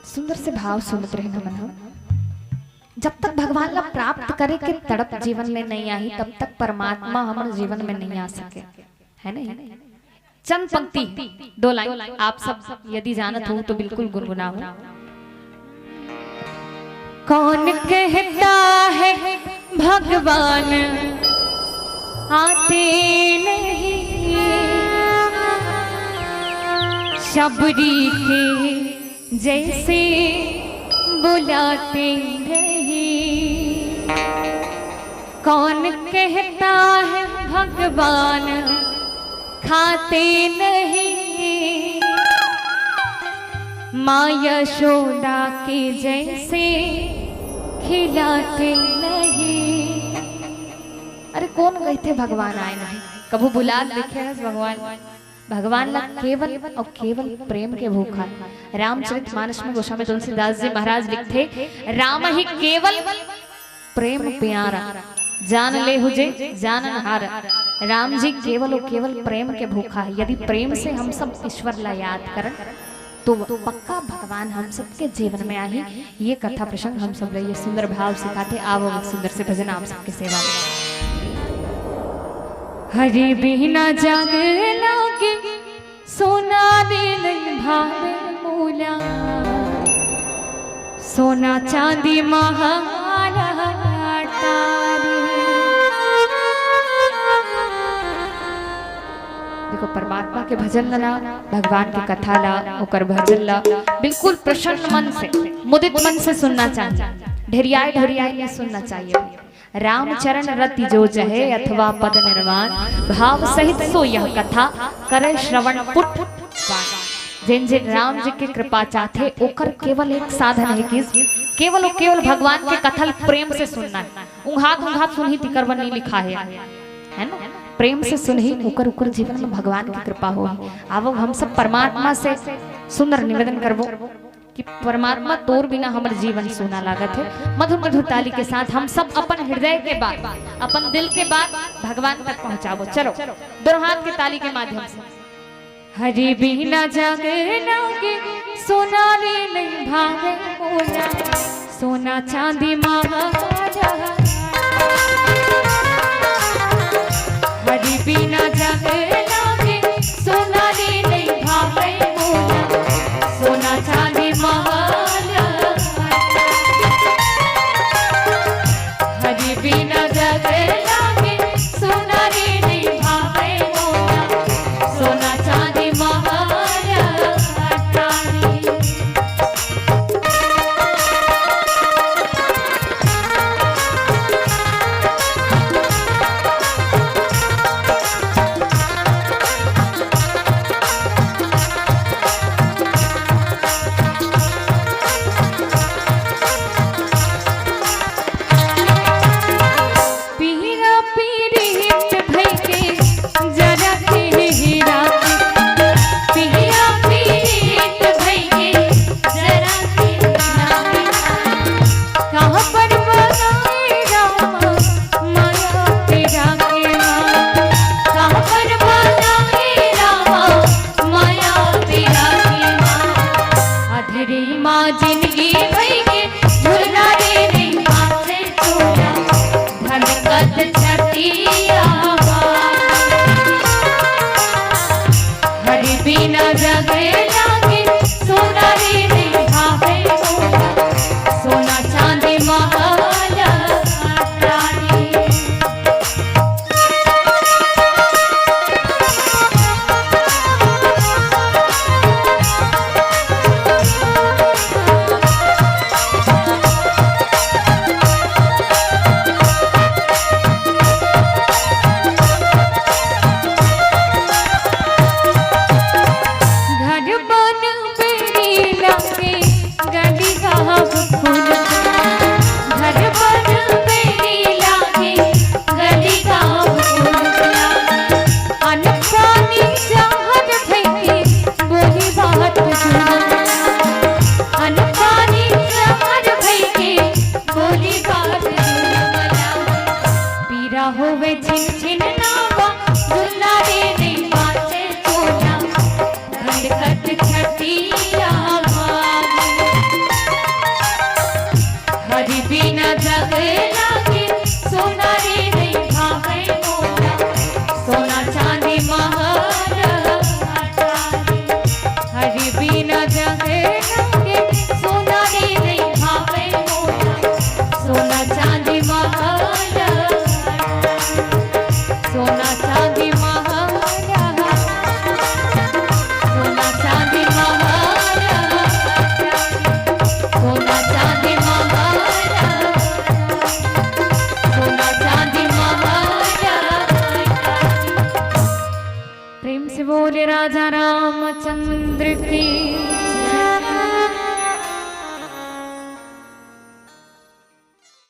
सुंदर से भाव सुनत रहे नमन हम। जब तक भगवान ला प्राप्त करे के तड़प जीवन में नहीं आई, तब तक परमात्मा हमारे जीवन में नहीं आ सके, है ना। चंद पंक्ति दो लाइन आप सब यदि जानत हो तो बिल्कुल गुनगुनाओ। कौन कहता है भगवान आते नहीं, शबरी के जैसे बुलाते रहे। कौन कहता है भगवान खाते नहीं, माँ यशोदा के जैसे खिलाते नहीं। अरे कौन कहते भगवान आए नहीं, कभू बुला देखे भगवान ला केवल और केवल प्रेम के भूखा। रामचरितमानस में गोस्वामी तुलसीदास जी महाराज लिखते, राम ही केवल प्रेम प्यारा, जान ले हुजे जानन हारा। राम जी केवल और केवल प्रेम के भूखा है। यदि प्रेम से हम सब ईश्वर ला याद करें तो पक्का भगवान हम सबके जीवन में आही। ये कथा प्रसंग हम सब ये सुंदर भाव सिखाते। आवो सुंदर से भजन आप सबके सेवा में। हरे बिना जाग लागे सोना दिल भावे मूला, सोना चांदी महारा तारे। देखो परमात्मा के भजन ला, भगवान की कथा ला, ओकर भजन ला बिल्कुल प्रसन्न मन से, मुदित मन से सुनना चाहिए। ढेरियाई ढेरियाई में सुनना चाहिए। रामचरण रति जो जहे अथवा पद निर्वाण, भाव सहित सो यह कथा करे श्रवण पुट जिन जिन राम जी की कृपा चाहते ओकर केवल एक साधन है कि केवल और केवल भगवान के कथल प्रेम से सुनना है। उंघात सुन ही तिकरवन नहीं लिखा है ना। प्रेम से सुन ही उकर उकर जीवन में भगवान की कृपा हो। अब हम सब परमात्मा से सुंदर निवेदन करबो कि परमात्मा तोर बिना हमारे जीवन सोना लागत है। मधुर मधुर ताली के साथ हम सब अपन हृदय के बात, अपन दिल के बात भगवान तक पहुंचाबो। चलो दोनों हाथ के ताली के माध्यम से। हरि बिना जागे लागे सोना रे नहीं भावे मोला, सोना चांदी महाराजा। हरि बिना जागे लागे सोना रे नहीं भावे मोला, सोना चांदी महाराजा। हरि बिना जागे लागे सोना रे नहीं भावे मोला, सोना चांदी महाराजा। जगे लागे सोना रे नहीं भावे मोला सोना चांदी महल अटारी हरि बिना जगे लागे सोना रे नहीं भावे मोला सोना चांदी महल अटारी सोना